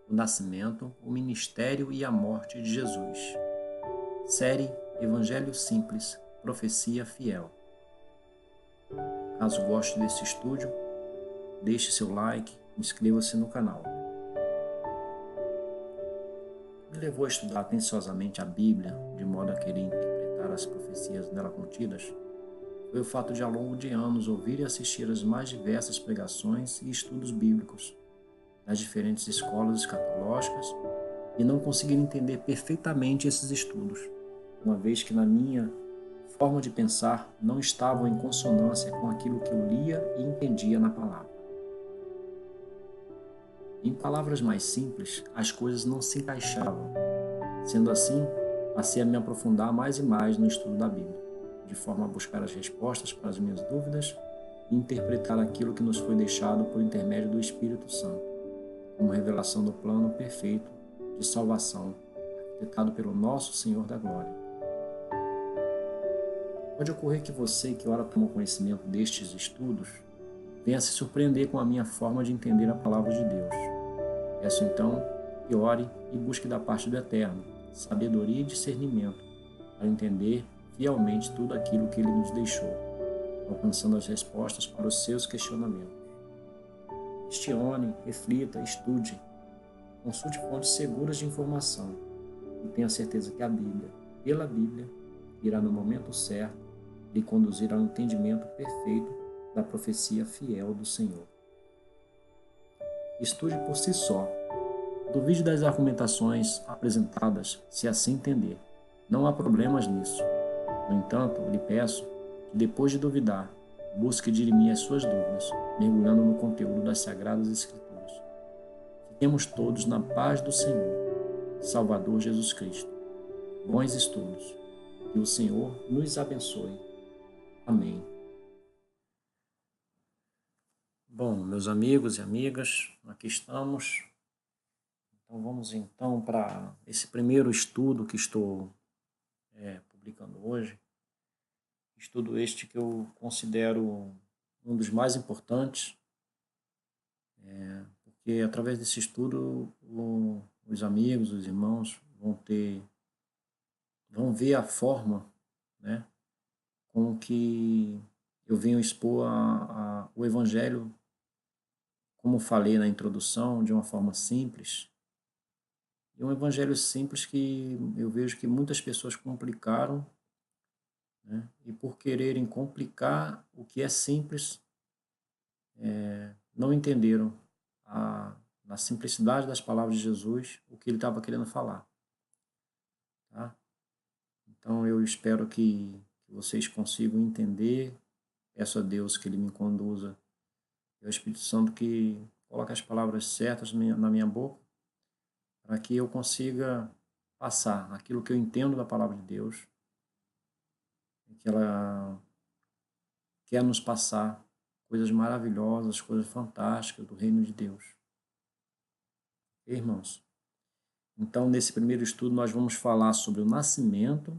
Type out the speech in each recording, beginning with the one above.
O nascimento, o ministério e a morte de Jesus. Série Evangelho Simples, Profecia Fiel. Caso goste desse estudo, deixe seu like, inscreva-se no canal. O que me levou a estudar atenciosamente a Bíblia, de modo a querer interpretar as profecias nela contidas, foi o fato de, ao longo de anos, ouvir e assistir às mais diversas pregações e estudos bíblicos nas diferentes escolas escatológicas e não conseguir entender perfeitamente esses estudos, uma vez que na minha forma de pensar não estavam em consonância com aquilo que eu lia e entendia na palavra. Em palavras mais simples, as coisas não se encaixavam. Sendo assim, passei a me aprofundar mais e mais no estudo da Bíblia, de forma a buscar as respostas para as minhas dúvidas e interpretar aquilo que nos foi deixado por intermédio do Espírito Santo, como revelação do plano perfeito de salvação, arquitetado pelo nosso Senhor da Glória. Pode ocorrer que você, que ora toma conhecimento destes estudos, venha se surpreender com a minha forma de entender a palavra de Deus. Peço então que ore e busque da parte do Eterno sabedoria e discernimento para entender fielmente tudo aquilo que Ele nos deixou, alcançando as respostas para os seus questionamentos. Questione, reflita, estude, consulte fontes seguras de informação e tenha certeza que a Bíblia, pela Bíblia, irá no momento certo lhe conduzir ao entendimento perfeito da profecia fiel do Senhor. Estude por si só. Duvide das argumentações apresentadas, se assim entender. Não há problemas nisso. No entanto, lhe peço que, depois de duvidar, busque dirimir as suas dúvidas, mergulhando no conteúdo das Sagradas Escrituras. Fiquemos todos na paz do Senhor, Salvador Jesus Cristo. Bons estudos. Que o Senhor nos abençoe. Amém. Bom, meus amigos e amigas, aqui estamos. Então vamos então para esse primeiro estudo que estou publicando hoje. Estudo este que eu considero um dos mais importantes, porque através desse estudo os amigos, os irmãos vão ver a forma, né, com que eu venho expor o Evangelho, como falei na introdução, de uma forma simples. E um Evangelho simples que eu vejo que muitas pessoas complicaram, né, e por quererem complicar o que é simples, não entenderam na simplicidade das palavras de Jesus o que ele estava querendo falar. Tá? Então eu espero que vocês consigam entender. Peço a Deus que Ele me conduza, e ao Espírito Santo que coloque as palavras certas na minha boca, para que eu consiga passar aquilo que eu entendo da palavra de Deus, que ela quer nos passar coisas maravilhosas, coisas fantásticas do reino de Deus. Irmãos, então nesse primeiro estudo nós vamos falar sobre o nascimento,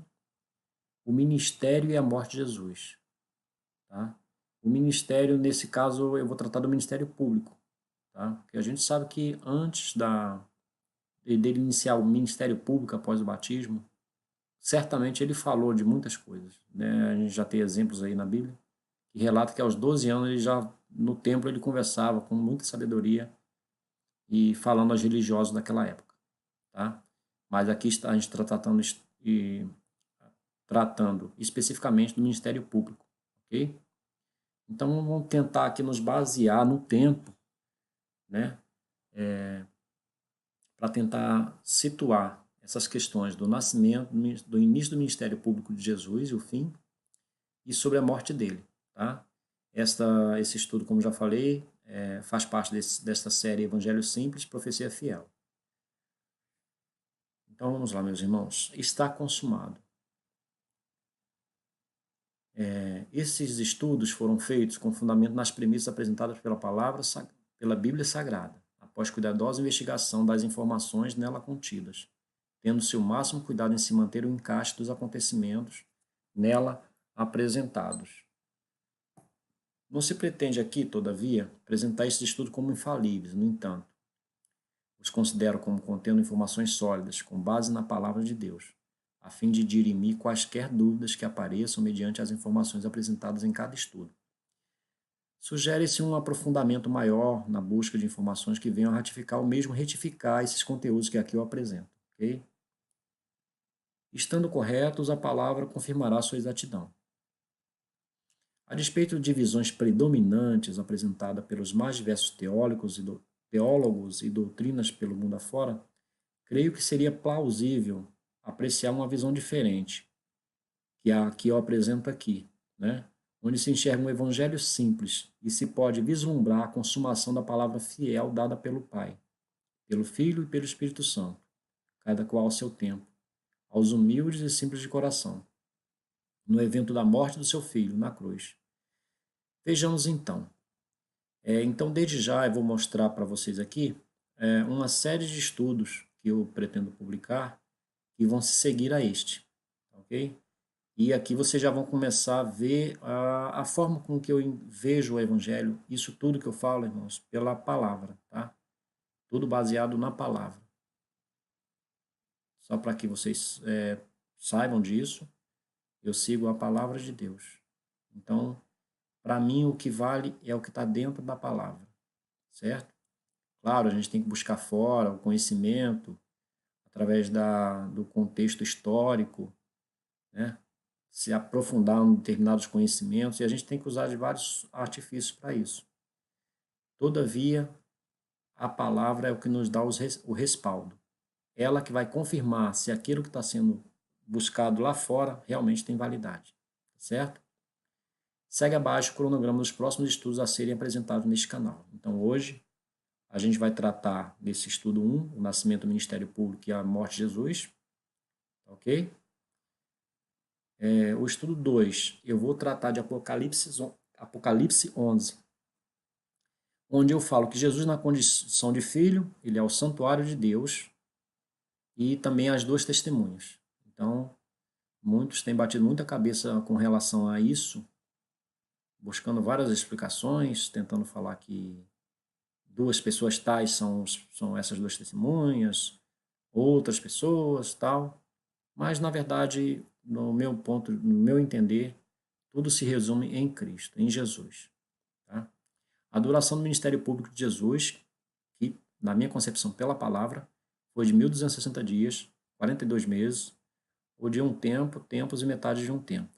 o ministério e a morte de Jesus. Tá? O ministério, nesse caso, eu vou tratar do ministério público. Tá? Porque a gente sabe que antes dele iniciar o ministério público após o batismo, certamente ele falou de muitas coisas. Né? A gente já tem exemplos aí na Bíblia que relata que aos 12 anos ele já no templo ele conversava com muita sabedoria e falando aos religiosos daquela época. Tá? Mas aqui a gente está tratando especificamente do ministério público. Ok? Então vamos tentar aqui nos basear no tempo, né? Para tentar situar essas questões do nascimento, do início do ministério público de Jesus e o fim, e sobre a morte dele. Tá? Esse estudo, como já falei, faz parte desta série Evangelho Simples, Profecia Fiel. Então vamos lá, meus irmãos. Está consumado. Esses estudos foram feitos com fundamento nas premissas apresentadas pela Bíblia Sagrada, após cuidadosa investigação das informações nela contidas, tendo-se o máximo cuidado em se manter o encaixe dos acontecimentos nela apresentados. Não se pretende aqui, todavia, apresentar esses estudos como infalíveis, no entanto, os considero como contendo informações sólidas, com base na palavra de Deus, a fim de dirimir quaisquer dúvidas que apareçam mediante as informações apresentadas em cada estudo. Sugere-se um aprofundamento maior na busca de informações que venham a ratificar ou mesmo retificar esses conteúdos que aqui eu apresento, ok? Estando corretos, a palavra confirmará sua exatidão. A despeito de visões predominantes apresentadas pelos mais diversos teólogos e doutrinas pelo mundo afora, creio que seria plausível apreciar uma visão diferente, que é a que eu apresento aqui, né? Onde se enxerga um evangelho simples e se pode vislumbrar a consumação da palavra fiel dada pelo Pai, pelo Filho e pelo Espírito Santo, cada qual ao seu tempo, aos humildes e simples de coração, no evento da morte do seu Filho na cruz. Vejamos então. Então, desde já, eu vou mostrar para vocês aqui uma série de estudos que eu pretendo publicar que vão se seguir a este, ok? E aqui vocês já vão começar a ver a forma com que eu vejo o Evangelho, isso tudo que eu falo, irmãos, pela palavra, tá? Tudo baseado na palavra. Só para que vocês saibam disso, eu sigo a palavra de Deus. Então, para mim, o que vale é o que está dentro da palavra, certo? Claro, a gente tem que buscar fora o conhecimento, através do contexto histórico, né? Se aprofundar em determinados conhecimentos, e a gente tem que usar de vários artifícios para isso. Todavia, a palavra é o que nos dá o respaldo. Ela que vai confirmar se aquilo que está sendo buscado lá fora realmente tem validade, certo? Segue abaixo o cronograma dos próximos estudos a serem apresentados neste canal. Então, hoje, a gente vai tratar desse estudo 1, o nascimento do ministério público e a morte de Jesus, ok? O estudo 2, eu vou tratar de Apocalipse 11, onde eu falo que Jesus, na condição de filho, ele é o santuário de Deus e também as duas testemunhas. Então, muitos têm batido muita cabeça com relação a isso, buscando várias explicações, tentando falar que duas pessoas tais são essas duas testemunhas, outras pessoas, tal. Mas, na verdade, no meu ponto, no meu entender, tudo se resume em Cristo, em Jesus. Tá? A duração do ministério público de Jesus, que, na minha concepção pela palavra, foi de 1260 dias, 42 meses, ou de um tempo, tempos e metade de um tempo.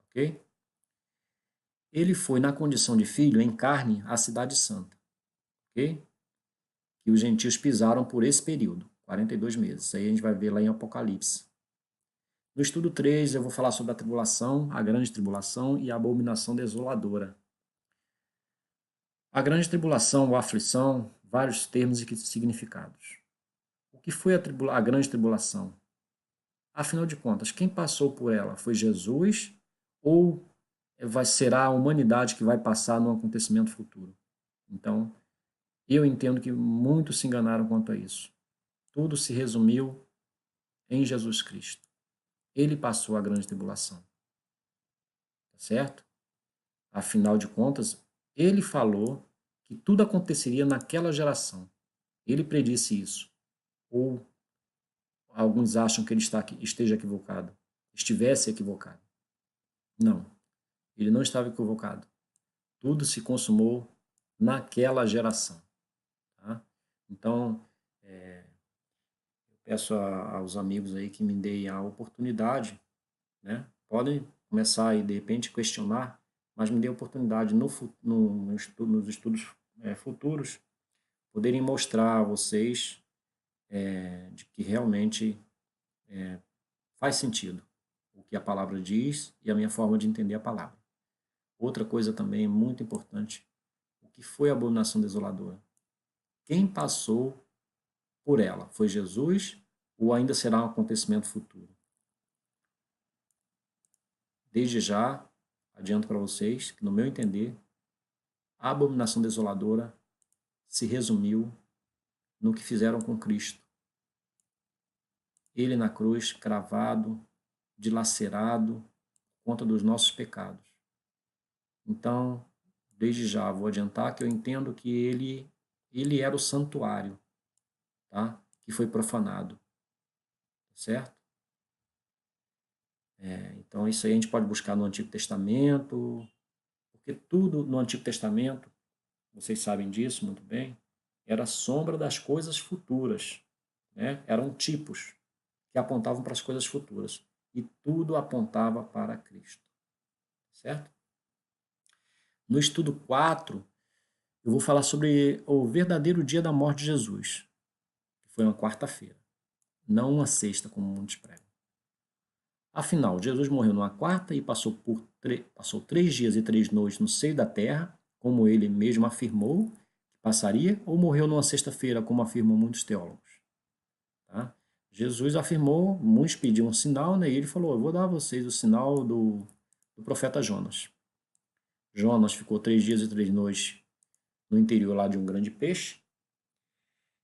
Ok? Ele foi, na condição de filho, em carne, à cidade santa. Ok? Que os gentios pisaram por esse período, 42 meses. Isso aí a gente vai ver lá em Apocalipse. No estudo 3, eu vou falar sobre a tribulação, a grande tribulação e a abominação desoladora. A grande tribulação ou aflição, vários termos e significados. O que foi a grande tribulação? Afinal de contas, quem passou por ela? Foi Jesus ou será a humanidade que vai passar no acontecimento futuro? Então, eu entendo que muitos se enganaram quanto a isso. Tudo se resumiu em Jesus Cristo. Ele passou a grande tribulação. Tá certo? Afinal de contas, ele falou que tudo aconteceria naquela geração. Ele predisse isso. Ou alguns acham que ele esteja equivocado, estivesse equivocado. Não, ele não estava equivocado. Tudo se consumou naquela geração. Tá? Então, eu peço aos amigos aí que me deem a oportunidade, né? Podem começar aí, de repente, questionar, mas me dê a oportunidade nos estudos futuros poderem mostrar a vocês de que realmente faz sentido o que a palavra diz e a minha forma de entender a palavra. Outra coisa também muito importante, o que foi a abominação desoladora? Quem passou por ela? Foi Jesus ou ainda será um acontecimento futuro? Desde já, adianto para vocês que, no meu entender, a abominação desoladora se resumiu no que fizeram com Cristo. Ele na cruz, cravado, dilacerado, por conta dos nossos pecados. Então, desde já vou adiantar que eu entendo que ele era o santuário, tá? Que foi profanado, certo? Então isso aí a gente pode buscar no Antigo Testamento, porque tudo no Antigo Testamento, vocês sabem disso muito bem, era sombra das coisas futuras, né? Eram tipos que apontavam para as coisas futuras. E tudo apontava para Cristo, certo? No estudo 4, eu vou falar sobre o verdadeiro dia da morte de Jesus, que foi uma quarta-feira, não uma sexta, como muitos pregam. Afinal, Jesus morreu numa quarta e passou 3 dias e 3 noites no seio da terra, como ele mesmo afirmou que passaria, ou morreu numa sexta-feira, como afirmam muitos teólogos. Tá? Jesus afirmou, muitos pediam um sinal, né? E ele falou: eu vou dar a vocês o sinal do profeta Jonas. Jonas ficou 3 dias e 3 noites no interior lá de um grande peixe.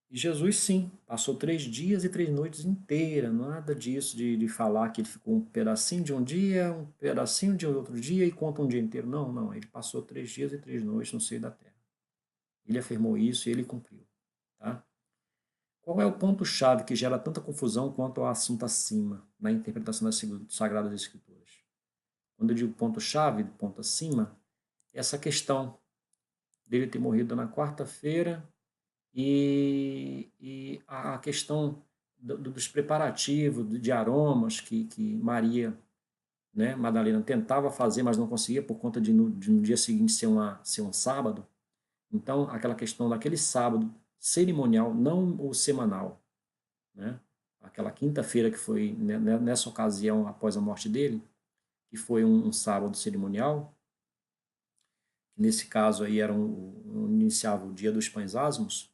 E Jesus, sim, passou 3 dias e 3 noites inteiras, nada disso de falar que ele ficou um pedacinho de um dia, um pedacinho de outro dia e conta um dia inteiro. Não, não, ele passou 3 dias e 3 noites no seio da terra. Ele afirmou isso e ele cumpriu. Tá? Qual é o ponto-chave que gera tanta confusão quanto ao assunto acima, na interpretação das Sagradas Escrituras? Quando eu digo ponto-chave, ponto acima, essa questão dele ter morrido na quarta-feira e a questão dos preparativos, de aromas que Maria, né, Madalena tentava fazer, mas não conseguia por conta de no dia seguinte ser um sábado. Então, aquela questão daquele sábado cerimonial, não o semanal, né? Aquela quinta-feira que foi nessa ocasião após a morte dele, que foi um sábado cerimonial, que nesse caso aí iniciava o dia dos pães asmos,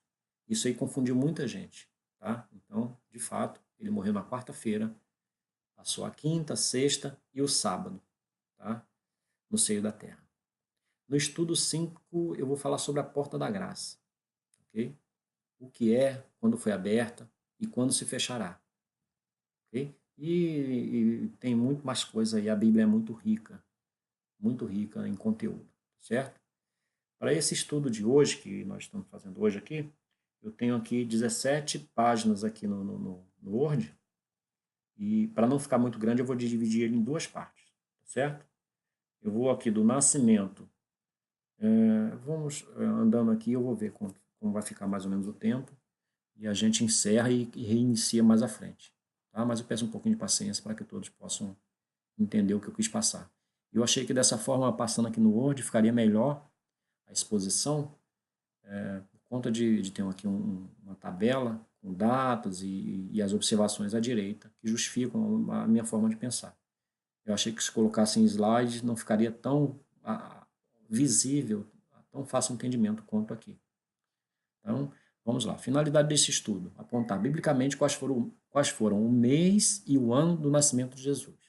isso aí confundiu muita gente, tá? Então, de fato, ele morreu na quarta-feira, passou a quinta, sexta e o sábado, tá? No seio da terra. No estudo 5, eu vou falar sobre a porta da graça, ok? O que é, quando foi aberta e quando se fechará, ok? E tem muito mais coisa aí, a Bíblia é muito rica em conteúdo, certo? Para esse estudo de hoje, que nós estamos fazendo hoje aqui, eu tenho aqui 17 páginas aqui no Word, e para não ficar muito grande, eu vou dividir ele em duas partes, certo? Eu vou aqui do nascimento, vamos andando aqui, eu vou ver como vai ficar mais ou menos o tempo, e a gente encerra e reinicia mais à frente, tá? Mas eu peço um pouquinho de paciência para que todos possam entender o que eu quis passar. Eu achei que dessa forma, passando aqui no Word, ficaria melhor a exposição, por conta de ter aqui uma tabela com datas e as observações à direita, que justificam a minha forma de pensar. Eu achei que se colocasse em slides não ficaria tão visível, tão fácil entendimento quanto aqui. Então, vamos lá. Finalidade desse estudo: apontar biblicamente quais foram o mês e o ano do nascimento de Jesus.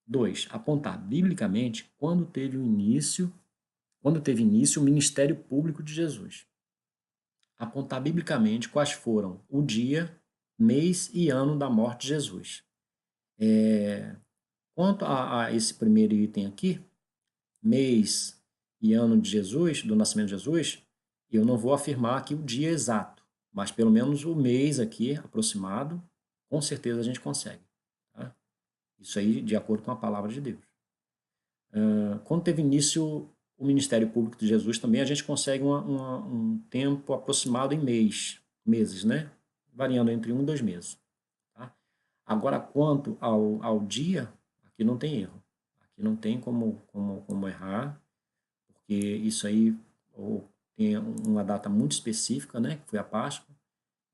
2. Apontar biblicamente quando teve início o ministério público de Jesus. Apontar biblicamente quais foram o dia, mês e ano da morte de Jesus. Quanto a esse primeiro item aqui, mês e ano de Jesus, do nascimento de Jesus, eu não vou afirmar aqui o dia exato, mas pelo menos o mês aqui, aproximado, com certeza a gente consegue. Tá? Isso aí de acordo com a palavra de Deus. Quando teve início o Ministério Público de Jesus, também a gente consegue um tempo aproximado em meses, né? Variando entre 1 e 2 meses. Tá? Agora, quanto ao dia, aqui não tem erro. Aqui não tem como errar, porque isso aí tem uma data muito específica, né? Que foi a Páscoa,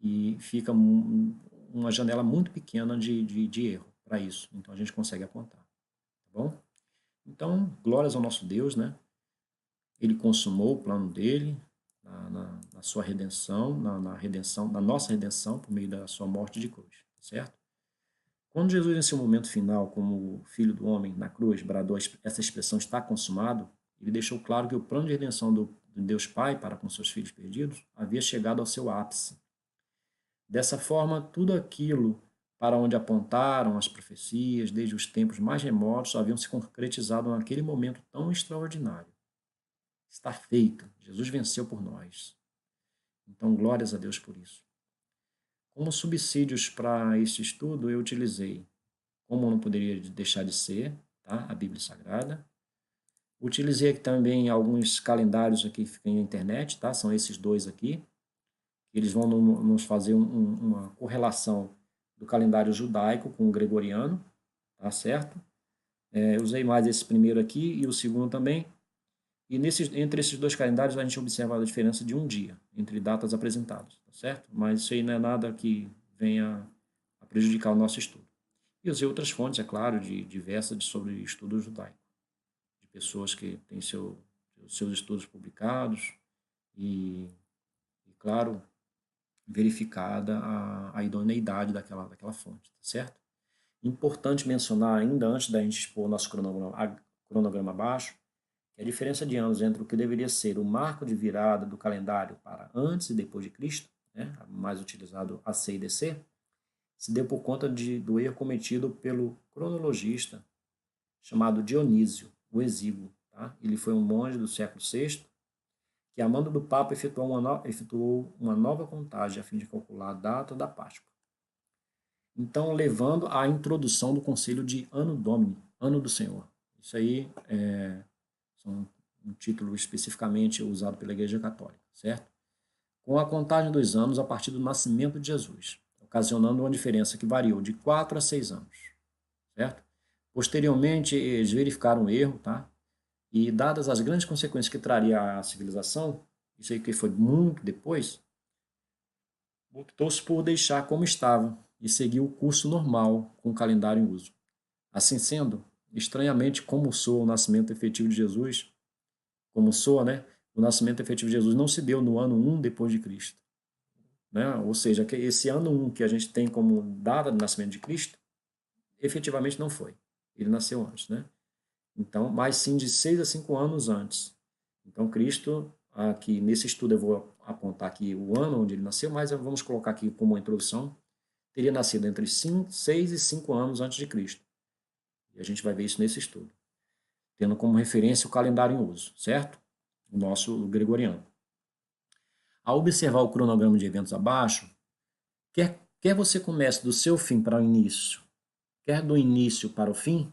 e fica uma janela muito pequena de erro para isso. Então, a gente consegue apontar. Tá bom? Então, glórias ao nosso Deus, né? Ele consumou o plano dele na sua redenção, na nossa redenção, por meio da sua morte de cruz, certo? Quando Jesus, em seu momento final, como Filho do Homem, na cruz, bradou essa expressão está consumado, ele deixou claro que o plano de redenção do Deus Pai para com seus filhos perdidos havia chegado ao seu ápice. Dessa forma, tudo aquilo para onde apontaram as profecias, desde os tempos mais remotos, haviam se concretizado naquele momento tão extraordinário. Está feito. Jesus venceu por nós. Então, glórias a Deus por isso. Como subsídios para este estudo, eu utilizei, como não poderia deixar de ser, tá? A Bíblia Sagrada. Utilizei aqui também alguns calendários aqui que ficam na internet, tá? São esses dois aqui. Eles vão nos fazer uma correlação do calendário judaico com o gregoriano, tá certo? Usei mais esse primeiro aqui e o segundo também. E entre esses dois calendários a gente observa a diferença de um dia entre datas apresentadas, tá certo? Mas isso aí não é nada que venha a prejudicar o nosso estudo. E usei outras fontes, é claro, diversas sobre estudo judaico, de pessoas que têm seus estudos publicados e claro, verificada a idoneidade daquela fonte, tá certo? Importante mencionar ainda, antes da gente expor o nosso cronograma abaixo, que a diferença de anos entre o que deveria ser o marco de virada do calendário para antes e depois de Cristo, né, mais utilizado AC e DC, se deu por conta do erro cometido pelo cronologista chamado Dionísio, o Exíguo. Tá? Ele foi um monge do século VI que, a mando do Papa, efetuou uma nova contagem a fim de calcular a data da Páscoa. Então, levando à introdução do conceito de Anno Domini, Ano do Senhor. Isso aí é um título especificamente usado pela Igreja Católica, certo? Com a contagem dos anos a partir do nascimento de Jesus, ocasionando uma diferença que variou de 4 a 6 anos, certo? Posteriormente, eles verificaram o erro, tá? E dadas as grandes consequências que traria a civilização, isso aí que foi muito depois, optou-se por deixar como estava e seguir o curso normal com o calendário em uso. Assim sendo, estranhamente, como soa o nascimento efetivo de Jesus, como soa, né? O nascimento efetivo de Jesus não se deu no ano 1 depois de Cristo, né? Ou seja, que esse ano 1 que a gente tem como data do nascimento de Cristo, efetivamente não foi. Ele nasceu antes, né? Então, mas sim de 6 a 5 anos antes. Então, Cristo, aqui nesse estudo eu vou apontar aqui o ano onde ele nasceu, mas vamos colocar aqui como introdução, teria nascido entre 6 e 5 anos antes de Cristo. E a gente vai ver isso nesse estudo, tendo como referência o calendário em uso, certo? O nosso gregoriano. Ao observar o cronograma de eventos abaixo, quer você comece do seu fim para o início, quer do início para o fim,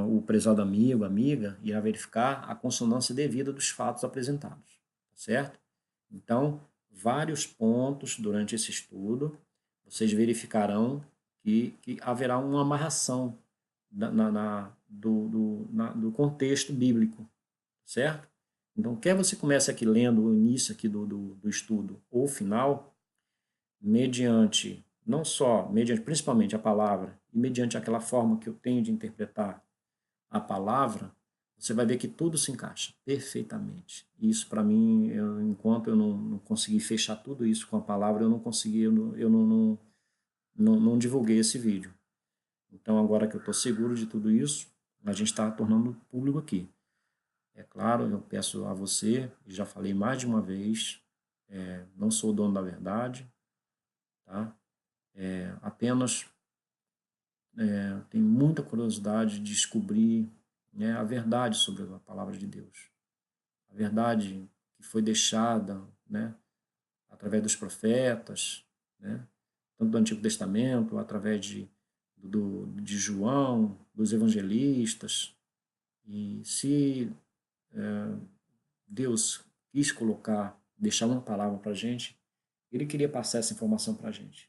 o prezado amigo, amiga, irá verificar a consonância devida dos fatos apresentados, certo? Então, vários pontos durante esse estudo, vocês verificarão que haverá uma amarração do contexto bíblico, certo? Então, quer você comece aqui lendo o início aqui do estudo ou o final, mediante, não só, mediante principalmente a palavra, e mediante aquela forma que eu tenho de interpretar a palavra, você vai ver que tudo se encaixa perfeitamente. Isso, para mim, enquanto eu não consegui fechar tudo isso com a palavra, eu não consegui, não divulguei esse vídeo. Então, agora que eu estou seguro de tudo isso, a gente está tornando público aqui. É claro, eu peço a você, e já falei mais de uma vez, não sou o dono da verdade, tá? Apenas tenho muita curiosidade de descobrir, né, a verdade sobre a palavra de Deus. A verdade que foi deixada, né, através dos profetas, né, tanto do Antigo Testamento, através de João, dos evangelistas. E se Deus quis deixar uma palavra para a gente, ele queria passar essa informação para a gente.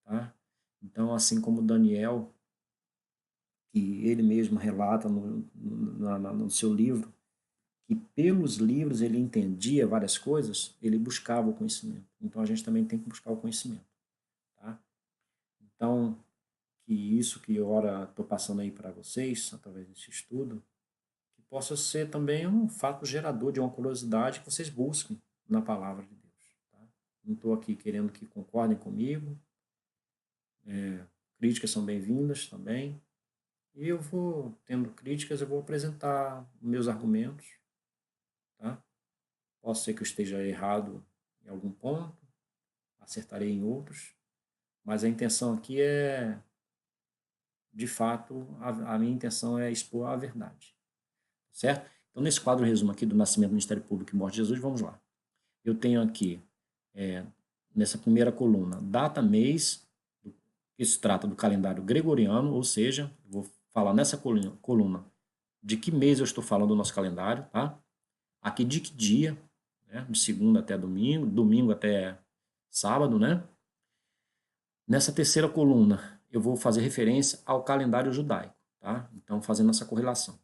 Tá? Então, assim como Daniel, que ele mesmo relata no seu livro, que pelos livros ele entendia várias coisas, ele buscava o conhecimento. Então, a gente também tem que buscar o conhecimento. Tá? Então, que isso que ora estou passando aí para vocês, através desse estudo, que possa ser também um fato gerador de uma curiosidade que vocês busquem na palavra de Deus. Tá? Não estou aqui querendo que concordem comigo, críticas são bem-vindas também, e eu vou, tendo críticas, eu vou apresentar meus argumentos, tá? Posso ser que eu esteja errado em algum ponto, acertarei em outros, mas a intenção aqui de fato, a minha intenção é expor a verdade, certo? Então, nesse quadro resumo aqui do nascimento, ministério público e morte de Jesus, vamos lá. Eu tenho aqui, nessa primeira coluna, data, mês, que se trata do calendário gregoriano, ou seja, eu vou falar nessa coluna de que mês eu estou falando do nosso calendário, tá? Aqui de que dia, né? De segunda até domingo, domingo até sábado, né? Nessa terceira coluna, eu vou fazer referência ao calendário judaico, tá? Então, fazendo essa correlação.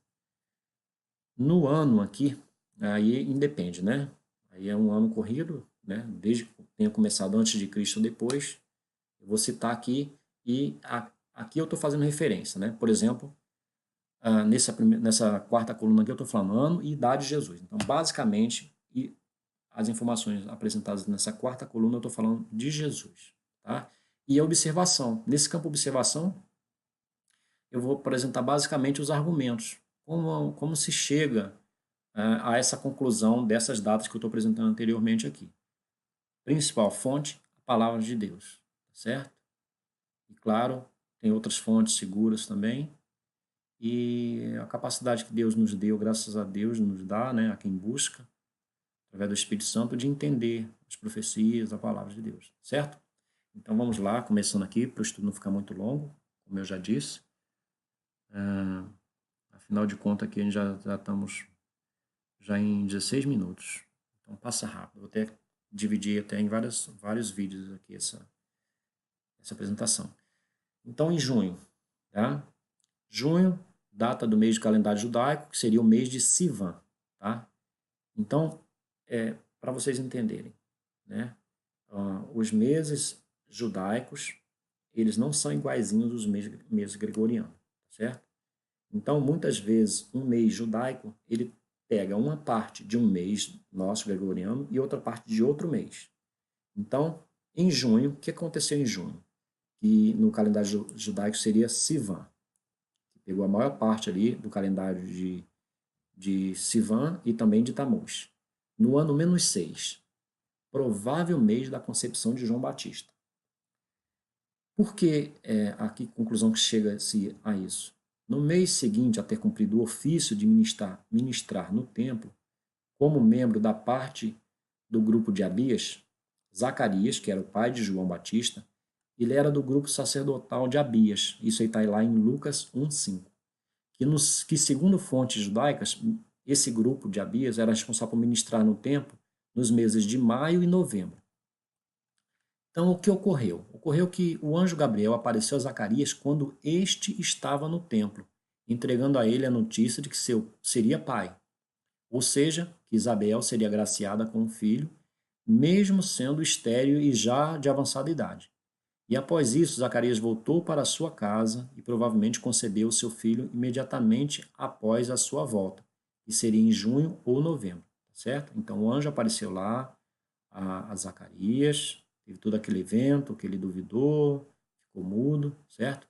No ano aqui, aí independe, né? Aí é um ano corrido, né? Desde que tenha começado antes de Cristo ou depois. Eu vou citar aqui e aqui eu estou fazendo referência, né? Por exemplo, nessa quarta coluna aqui eu estou falando ano e idade de Jesus. Então, basicamente, as informações apresentadas nessa quarta coluna eu estou falando de Jesus, tá? E a observação. Nesse campo observação, eu vou apresentar basicamente os argumentos. Como se chega a essa conclusão dessas datas que eu estou apresentando anteriormente aqui. Principal fonte, a palavra de Deus, certo? E claro, tem outras fontes seguras também. E a capacidade que Deus nos deu, graças a Deus, nos dá, né, a quem busca, através do Espírito Santo, de entender as profecias, a palavra de Deus, certo? Então vamos lá, começando aqui, para o estudo não ficar muito longo, como eu já disse. Afinal de contas, aqui a gente já estamos em 16 minutos. Então passa rápido. Vou até dividir até em vários vídeos aqui essa apresentação. Então em junho, tá? Junho, data do mês do calendário judaico, que seria o mês de Sivan, tá? Então, para vocês entenderem, né? Os meses judaicos, eles não são iguaizinhos dos meses gregorianos, certo? Então, muitas vezes, um mês judaico, ele pega uma parte de um mês nosso gregoriano e outra parte de outro mês. Então, em junho, o que aconteceu em junho? Que no calendário judaico seria Sivan, que pegou a maior parte ali do calendário de Sivan e também de Tamuz. No ano -6, provável mês da concepção de João Batista. Por que aqui conclusão que chega-se a isso? No mês seguinte a ter cumprido o ofício de ministrar no templo, como membro da parte do grupo de Abias, Zacarias, que era o pai de João Batista, ele era do grupo sacerdotal de Abias. Isso aí está lá em Lucas 1,5. Que segundo fontes judaicas, esse grupo de Abias era responsável por ministrar no templo nos meses de maio e novembro. Então, o que ocorreu? Ocorreu que o anjo Gabriel apareceu a Zacarias quando este estava no templo, entregando a ele a notícia de que seria pai, ou seja, que Isabel seria agraciada com um filho, mesmo sendo estéril e já de avançada idade. E após isso, Zacarias voltou para a sua casa e provavelmente concebeu seu filho imediatamente após a sua volta, que seria em junho ou novembro, certo? Então o anjo apareceu lá a Zacarias, teve todo aquele evento que ele duvidou, ficou mudo, certo?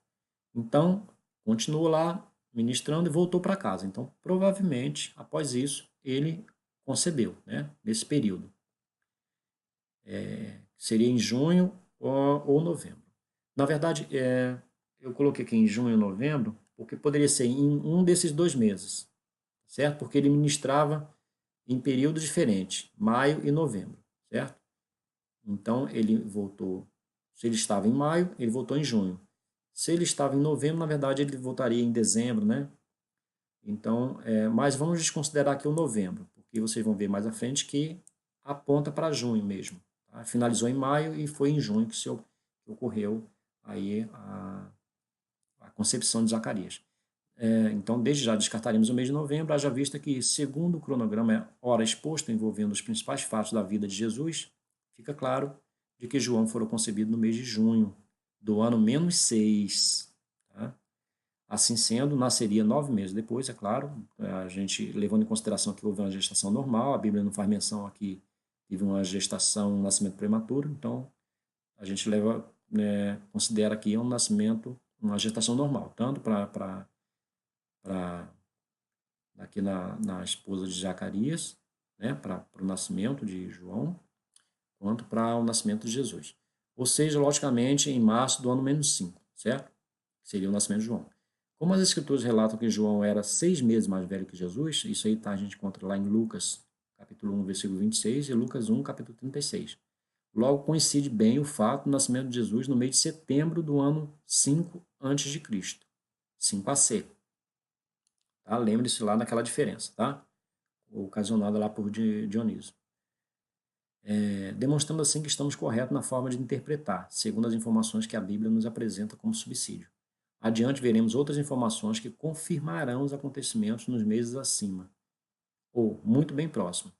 Então, continuou lá ministrando e voltou para casa. Então, provavelmente, após isso, ele concebeu, né? Nesse período. Seria em junho ou novembro. Na verdade, eu coloquei aqui em junho ou novembro, porque poderia ser em um desses 2 meses, certo? Porque ele ministrava em períodos diferentes, maio e novembro, certo? Então, ele voltou, se ele estava em maio, ele voltou em junho. Se ele estava em novembro, na verdade, ele voltaria em dezembro, né? Então, mas vamos desconsiderar aqui o novembro, porque vocês vão ver mais à frente que aponta para junho mesmo. Tá? Finalizou em maio e foi em junho que ocorreu aí a concepção de Zacarias. Então, desde já descartaremos o mês de novembro, haja vista que, segundo o cronograma hora exposto envolvendo os principais fatos da vida de Jesus, fica claro de que João fora concebido no mês de junho do ano -6. Tá? Assim sendo, nasceria 9 meses depois, é claro, a gente levando em consideração que houve uma gestação normal, a Bíblia não faz menção aqui, teve uma gestação, um nascimento prematuro, então a gente considera aqui um nascimento, uma gestação normal, tanto para aqui na esposa de Zacarias, né, para o nascimento de João, quanto para o nascimento de Jesus. Ou seja, logicamente, em março do ano -5, certo? Seria o nascimento de João. Como as escrituras relatam que João era 6 meses mais velho que Jesus, isso aí tá, a gente encontra lá em Lucas, capítulo 1, versículo 26, e Lucas 1, capítulo 36. Logo coincide bem o fato do nascimento de Jesus no mês de setembro do ano 5 a.C., 5 AC. Tá? Lembre-se lá daquela diferença, tá? Ocasionada lá por Dionísio. Demonstrando assim que estamos corretos na forma de interpretar, segundo as informações que a Bíblia nos apresenta como subsídio. Adiante veremos outras informações que confirmarão os acontecimentos nos meses acima, ou muito bem próximo,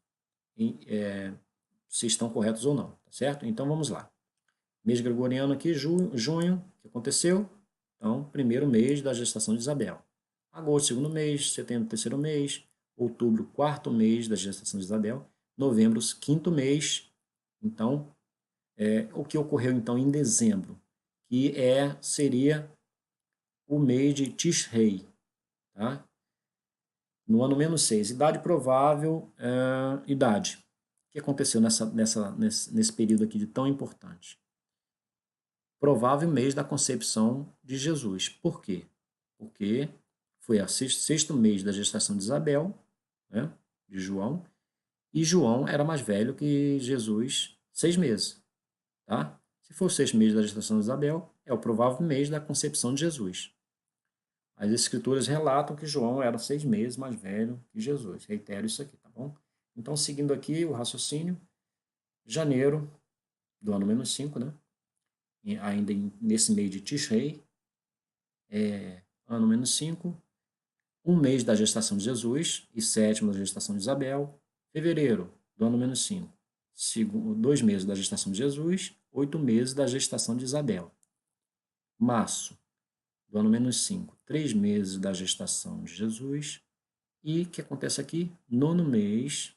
se estão corretos ou não, tá certo? Então vamos lá. Mês gregoriano aqui, junho, o que aconteceu? Então, primeiro mês da gestação de Isabel. Agosto, segundo mês, setembro, terceiro mês, outubro, quarto mês da gestação de Isabel, novembro, quinto mês. Então, o que ocorreu então em dezembro, que seria o mês de Tishrei, tá? No ano menos 6, idade provável, idade. O que aconteceu nesse período aqui de tão importante? Provável mês da concepção de Jesus. Por quê? Porque foi o sexto mês da gestação de Isabel, né, de João, e João era mais velho que Jesus 6 meses. Tá? Se for 6 meses da gestação de Isabel, é o provável mês da concepção de Jesus. As escrituras relatam que João era 6 meses mais velho que Jesus. Reitero isso aqui, tá bom? Então, seguindo aqui o raciocínio, janeiro do ano menos 5, né? Ainda nesse mês de Tishrei, ano menos 5, um mês da gestação de Jesus e sétimo da gestação de Isabel. Fevereiro do ano menos 5, 2 meses da gestação de Jesus, 8 meses da gestação de Isabel. Março do ano menos 5, 3 meses da gestação de Jesus. E o que acontece aqui? Nono mês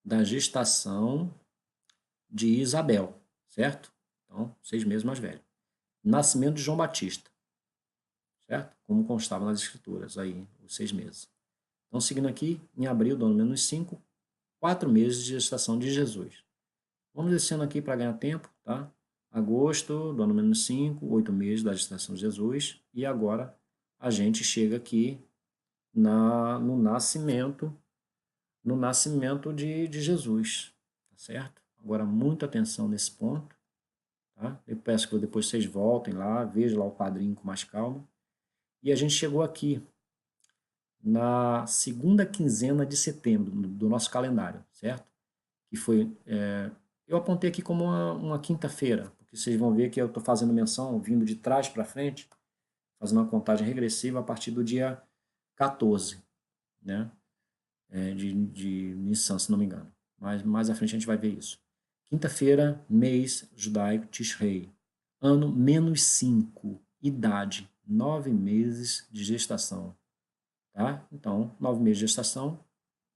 da gestação de Isabel, certo? Então, 6 meses mais velho. Nascimento de João Batista, certo? Como constava nas escrituras, aí, os 6 meses. Então, seguindo aqui, em abril do ano menos 5, 4 meses de gestação de Jesus. Vamos descendo aqui para ganhar tempo, tá? Agosto do ano menos 5, 8 meses da gestação de Jesus. E agora a gente chega aqui no nascimento de Jesus, tá certo? Agora, muita atenção nesse ponto, tá? Eu peço que depois vocês voltem lá, vejam lá o quadrinho com mais calma. E a gente chegou aqui na segunda quinzena de setembro do nosso calendário, certo? Que foi, eu apontei aqui como uma quinta-feira, porque vocês vão ver que eu estou fazendo menção, vindo de trás para frente, fazendo uma contagem regressiva a partir do dia 14, né? De Nissan, se não me engano. Mas mais à frente a gente vai ver isso. Quinta-feira, mês judaico Tishrei. Ano menos 5. Idade, 9 meses de gestação. Tá? Então, 9 meses de gestação,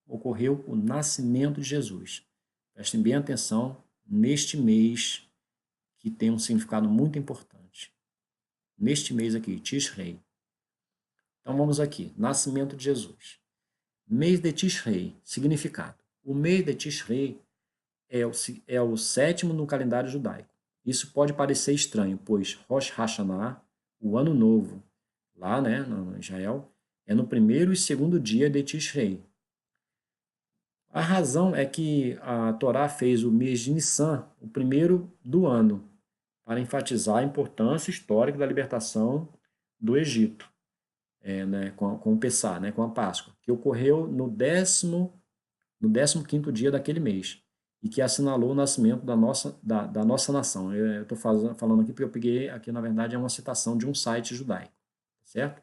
ocorreu o nascimento de Jesus. Prestem bem atenção neste mês que tem um significado muito importante. Neste mês aqui, Tishrei. Então vamos aqui, nascimento de Jesus. Mês de Tishrei, significado. O mês de Tishrei é o sétimo no calendário judaico. Isso pode parecer estranho, pois Rosh Hashanah, o ano novo, lá né, em Israel, é no primeiro e segundo dia de Tishrei. A razão é que a Torá fez o mês de Nissan o primeiro do ano, para enfatizar a importância histórica da libertação do Egito, né, com o Pessá, né, com a Páscoa, que ocorreu no 15º dia daquele mês, e que assinalou o nascimento da nossa nação. Eu estou falando aqui porque eu peguei, aqui na verdade é uma citação de um site judaico, certo?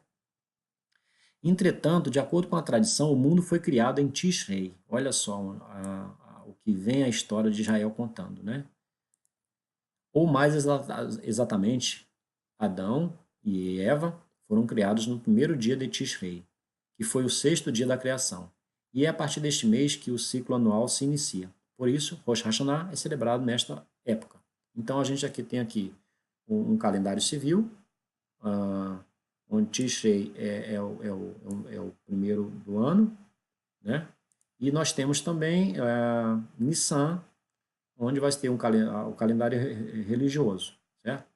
Entretanto, de acordo com a tradição, o mundo foi criado em Tishrei. Olha só o que vem a história de Israel contando, né? Ou mais exatamente, Adão e Eva foram criados no primeiro dia de Tishrei, que foi o sexto dia da criação. E é a partir deste mês que o ciclo anual se inicia. Por isso, Rosh Hashanah é celebrado nesta época. Então, a gente tem aqui um calendário civil, onde Tishrei é o primeiro do ano, né? E nós temos também Nissan, onde vai ter o calendário religioso, certo?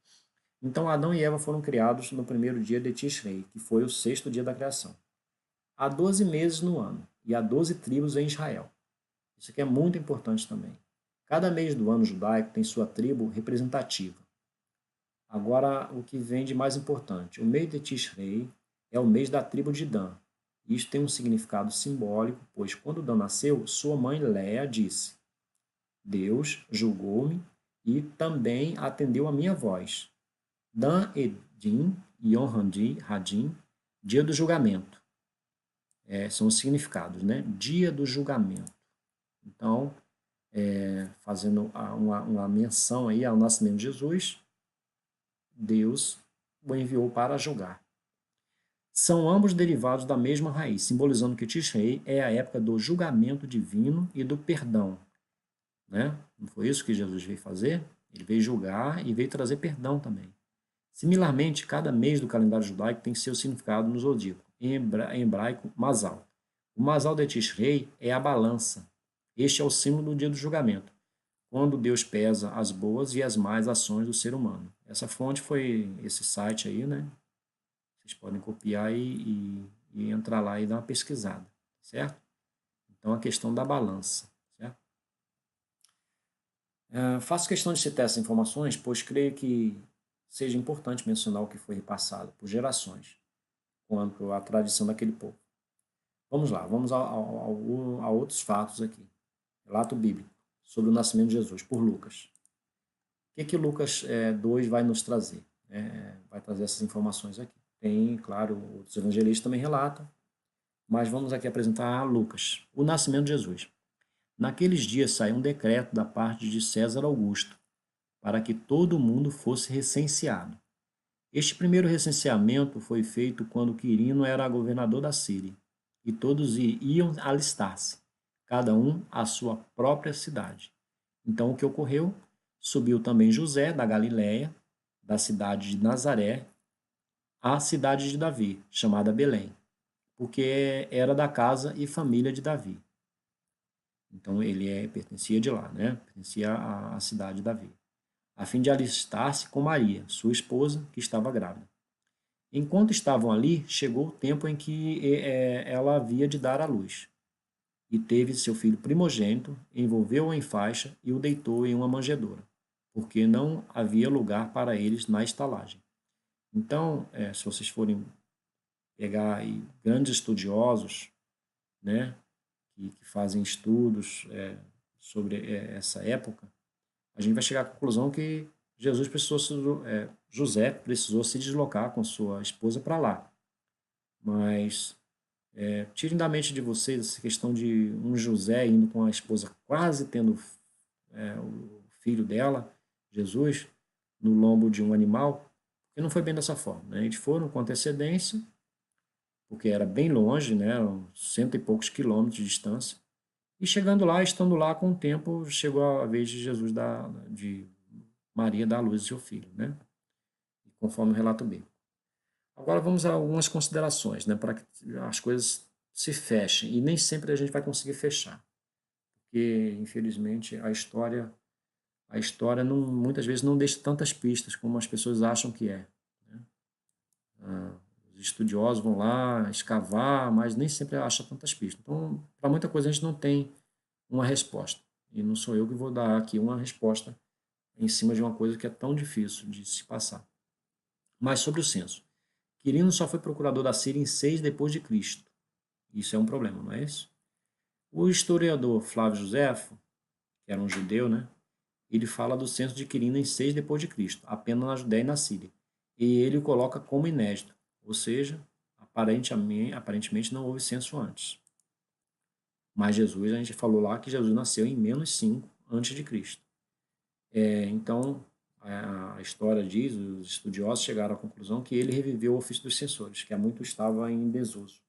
Então Adão e Eva foram criados no primeiro dia de Tishrei, que foi o sexto dia da criação. Há 12 meses no ano e há 12 tribos em Israel. Isso aqui é muito importante também. Cada mês do ano judaico tem sua tribo representativa. Agora, o que vem de mais importante. O mês de Tishrei é o mês da tribo de Dan. Isso tem um significado simbólico, pois quando Dan nasceu, sua mãe Léa disse: Deus julgou-me e também atendeu a minha voz. Dan Edim, Yom Hadim, dia do julgamento. São os significados, né? Dia do julgamento. Então, fazendo uma menção aí ao nascimento de Jesus, Deus o enviou para julgar. São ambos derivados da mesma raiz, simbolizando que Tishrei é a época do julgamento divino e do perdão. Né? Não foi isso que Jesus veio fazer? Ele veio julgar e veio trazer perdão também. Similarmente, cada mês do calendário judaico tem seu significado no zodíaco, em hebraico, Mazal. O Mazal de Tishrei é a balança. Este é o símbolo do dia do julgamento, quando Deus pesa as boas e as más ações do ser humano. Essa fonte foi esse site aí, né? Vocês podem copiar e entrar lá e dar uma pesquisada, certo? Então, a questão da balança, certo? Faço questão de citar essas informações, pois creio que seja importante mencionar o que foi repassado por gerações quanto à tradição daquele povo. Vamos lá, vamos a outros fatos aqui. Relato bíblico sobre o nascimento de Jesus, por Lucas. O que Lucas 2 vai nos trazer? Vai trazer essas informações aqui. Tem, claro, outros evangelistas também relatam, mas vamos aqui apresentar Lucas, o nascimento de Jesus. Naqueles dias saiu um decreto da parte de César Augusto, para que todo mundo fosse recenseado. Este primeiro recenseamento foi feito quando Quirino era governador da Síria, e todos iam alistar-se, cada um à sua própria cidade. Então o que ocorreu? Subiu também José da Galiléia, da cidade de Nazaré, à cidade de Davi, chamada Belém, porque era da casa e família de Davi. Então ele pertencia de lá, né? Pertencia à cidade de Davi, a fim de alistar-se com Maria, sua esposa, que estava grávida. Enquanto estavam ali, chegou o tempo em que ela havia de dar à luz. E teve seu filho primogênito, envolveu-o em faixa e o deitou em uma manjedoura, porque não havia lugar para eles na estalagem. Então, se vocês forem pegar aí grandes estudiosos, né, que fazem estudos sobre essa época, a gente vai chegar à conclusão que José precisou se deslocar com sua esposa para lá. Mas tirem da mente de vocês essa questão de um José indo com a esposa quase tendo o filho dela, Jesus, no lombo de um animal, porque não foi bem dessa forma. Né? Eles foram com antecedência, porque era bem longe, né? Eram 100 e poucos quilômetros de distância. E chegando lá, estando lá com o tempo, chegou a vez de de Maria dar à luz ao seu filho, né? Conforme o relato bíblico. Agora vamos a algumas considerações, né, para que as coisas se fechem. E nem sempre a gente vai conseguir fechar, porque infelizmente a história não, muitas vezes não deixa tantas pistas como as pessoas acham que é. Né? Os estudiosos vão lá escavar, mas nem sempre acha tantas pistas. Então, para muita coisa a gente não tem uma resposta. E não sou eu que vou dar aqui uma resposta em cima de uma coisa que é tão difícil de se passar. Mas sobre o censo. Quirino só foi procurador da Síria em 6 depois de Cristo. Isso é um problema, não é isso? O historiador Flávio Josefo, que era um judeu, né? Ele fala do censo de Quirino em 6 depois de Cristo, apenas na Judéia e na Síria. E ele o coloca como inédito, ou seja, aparentemente não houve censo antes. Mas Jesus, a gente falou lá que Jesus nasceu em menos 5 antes de Cristo. Então, a história diz, os estudiosos chegaram à conclusão que ele reviveu o ofício dos censores, que há muito estava em desuso,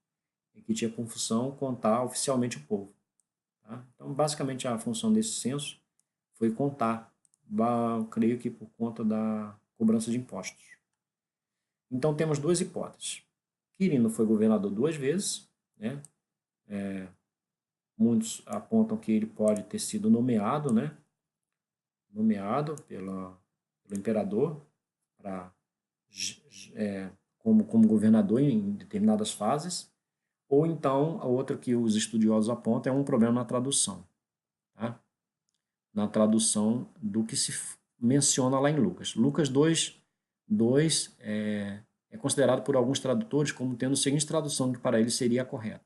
e que tinha como função contar oficialmente o povo. Tá? Então, basicamente, a função desse censo foi contar, eu creio que por conta da cobrança de impostos. Então, temos duas hipóteses. Quirino foi governador 2 vezes, né? Muitos apontam que ele pode ter sido nomeado, né? Nomeado pelo imperador para como governador em determinadas fases, ou então a outra que os estudiosos apontam é um problema na tradução, tá? Na tradução do que se menciona lá em Lucas. Lucas 2 é considerado por alguns tradutores como tendo a seguinte tradução que para ele seria a correta.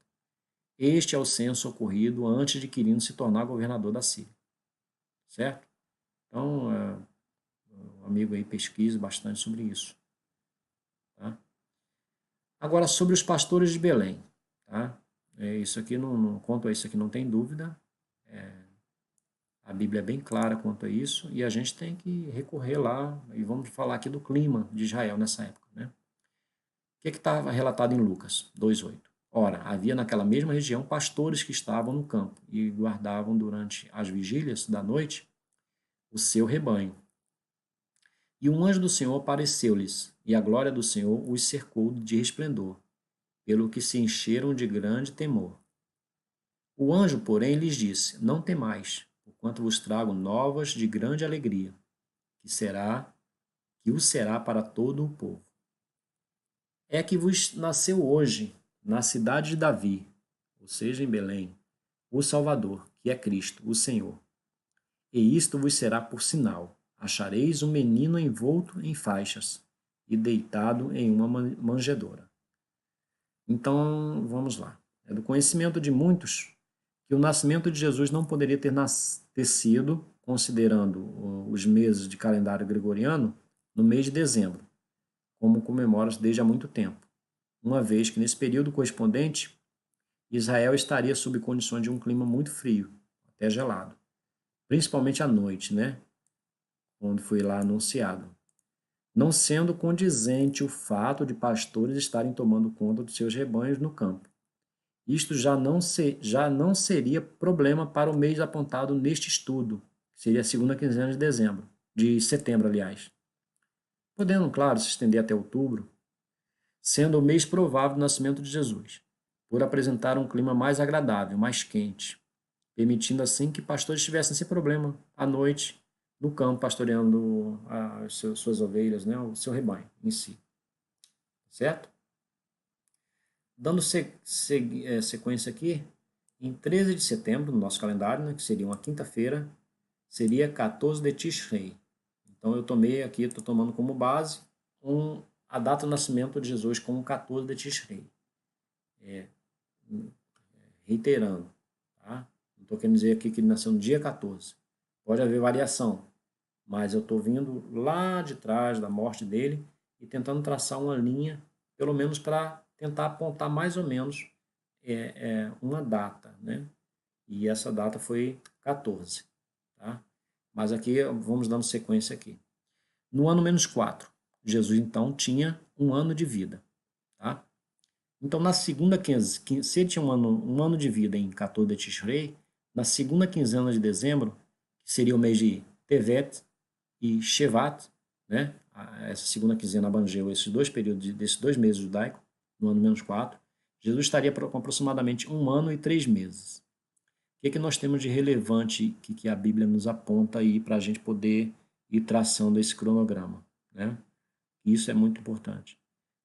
Este é o censo ocorrido antes de Quirino se tornar governador da Síria. Certo? Então, um amigo aí pesquisa bastante sobre isso. Tá? Agora, sobre os pastores de Belém. Tá? Isso aqui, quanto a isso aqui não tem dúvida. A Bíblia é bem clara quanto a isso e a gente tem que recorrer lá e vamos falar aqui do clima de Israel nessa época. Né? O que estava relatado em Lucas 2,8? Ora, havia naquela mesma região pastores que estavam no campo e guardavam durante as vigílias da noite o seu rebanho. E um anjo do Senhor apareceu-lhes, e a glória do Senhor os cercou de resplendor, pelo que se encheram de grande temor. O anjo, porém, lhes disse: Não temais, porquanto vos trago novas de grande alegria, que o será para todo o povo. É que vos nasceu hoje, na cidade de Davi, ou seja, em Belém, o Salvador, que é Cristo, o Senhor. E isto vos será por sinal: achareis um menino envolto em faixas e deitado em uma manjedoura. Então, vamos lá. É do conhecimento de muitos que o nascimento de Jesus não poderia ter sido, considerando os meses de calendário gregoriano, no mês de dezembro, como comemora-se desde há muito tempo, uma vez que nesse período correspondente Israel estaria sob condições de um clima muito frio, até gelado, principalmente à noite, né? Quando foi lá anunciado. Não sendo condizente o fato de pastores estarem tomando conta dos seus rebanhos no campo. Isto já não seria problema para o mês apontado neste estudo, que seria a segunda quinzena de setembro, aliás. Podendo, claro, se estender até outubro, sendo o mês provável do nascimento de Jesus, por apresentar um clima mais agradável, mais quente, permitindo assim que pastores estivessem sem problema à noite no campo pastoreando as suas ovelhas, né, o seu rebanho em si. Certo? Dando sequência aqui, em 13 de setembro, no nosso calendário, né, que seria uma quinta-feira, seria 14 de Tishrei. Então eu tomei aqui, estou tomando como base a data do nascimento de Jesus como 14 de Tishrei. Reiterando, tá? Não estou querendo dizer aqui que ele nasceu no dia 14. Pode haver variação, mas eu estou vindo lá de trás da morte dele e tentando traçar uma linha, pelo menos para tentar apontar mais ou menos uma data, né? E essa data foi 14, tá? Mas aqui vamos dando sequência aqui. No ano -4, Jesus então tinha um ano de vida, tá? Então na segunda quinzena, se ele tinha um ano de vida em 14 de Tishrei, na segunda quinzena de dezembro, que seria o mês de Tevet e Shevat, né? Essa segunda quinzena abrangeu esses dois períodos, desses 2 meses judaicos, no ano -4, Jesus estaria com aproximadamente 1 ano e 3 meses. O que nós temos de relevante que a Bíblia nos aponta aí para a gente poder ir traçando esse cronograma, né? Isso é muito importante.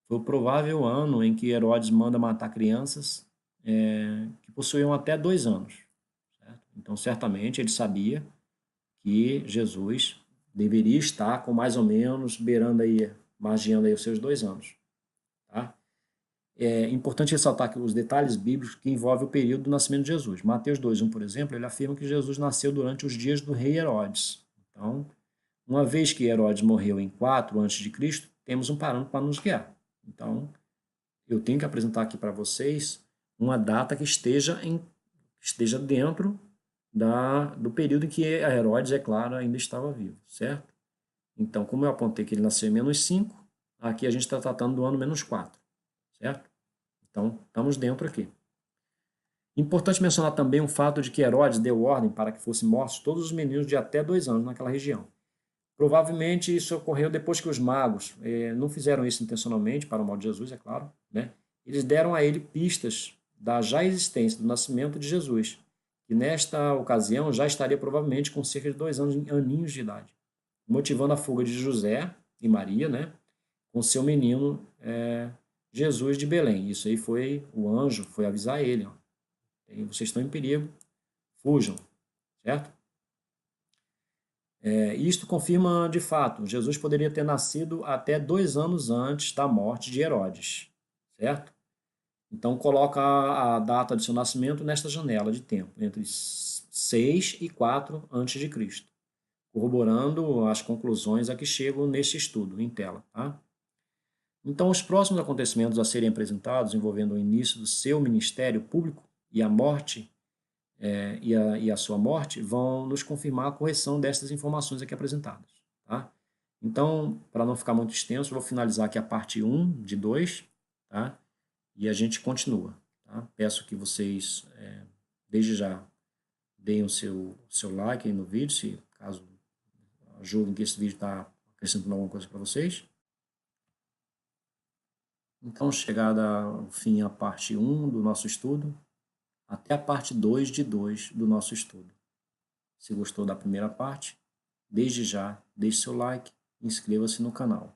Foi o provável ano em que Herodes manda matar crianças que possuíam até 2 anos. Certo? Então, certamente, ele sabia que Jesus deveria estar com mais ou menos beirando aí, margeando aí os seus 2 anos. Tá? É importante ressaltar que os detalhes bíblicos que envolvem o período do nascimento de Jesus. Mateus 2:1, por exemplo, ele afirma que Jesus nasceu durante os dias do rei Herodes. Então, uma vez que Herodes morreu em 4 a.C., temos um parâmetro para nos guiar. Então, eu tenho que apresentar aqui para vocês uma data que esteja dentro do período em que Herodes, é claro, ainda estava vivo, certo? Então, como eu apontei que ele nasceu em -5, aqui a gente está tratando do ano -4, certo? Então, estamos dentro aqui. Importante mencionar também o fato de que Herodes deu ordem para que fossem mortos todos os meninos de até 2 anos naquela região. Provavelmente isso ocorreu depois que os magos não fizeram isso intencionalmente, para o mal de Jesus, é claro, né? Eles deram a ele pistas da já existência do nascimento de Jesus, que nesta ocasião já estaria provavelmente com cerca de 2 aninhos de idade, motivando a fuga de José e Maria, né? com seu menino Jesus de Belém. Isso aí foi, o anjo foi avisar ele, ó, vocês estão em perigo, fujam, certo? Isto confirma de fato, Jesus poderia ter nascido até 2 anos antes da morte de Herodes, certo? Então coloca a data de seu nascimento nesta janela de tempo, entre 6 e 4 antes de Cristo, corroborando as conclusões a que chego neste estudo em tela, tá? Então, os próximos acontecimentos a serem apresentados, envolvendo o início do seu ministério público e a morte, e a sua morte, vão nos confirmar a correção destas informações aqui apresentadas. Tá? Então, para não ficar muito extenso, eu vou finalizar aqui a parte 1 de 2, tá? E a gente continua. Tá? Peço que vocês, desde já, deem o seu like aí no vídeo, se caso julguem que esse vídeo está acrescentando alguma coisa para vocês. Então, chegada ao fim a parte 1 do nosso estudo, até a parte 2 de 2 do nosso estudo. Se gostou da primeira parte, desde já, deixe seu like e inscreva-se no canal.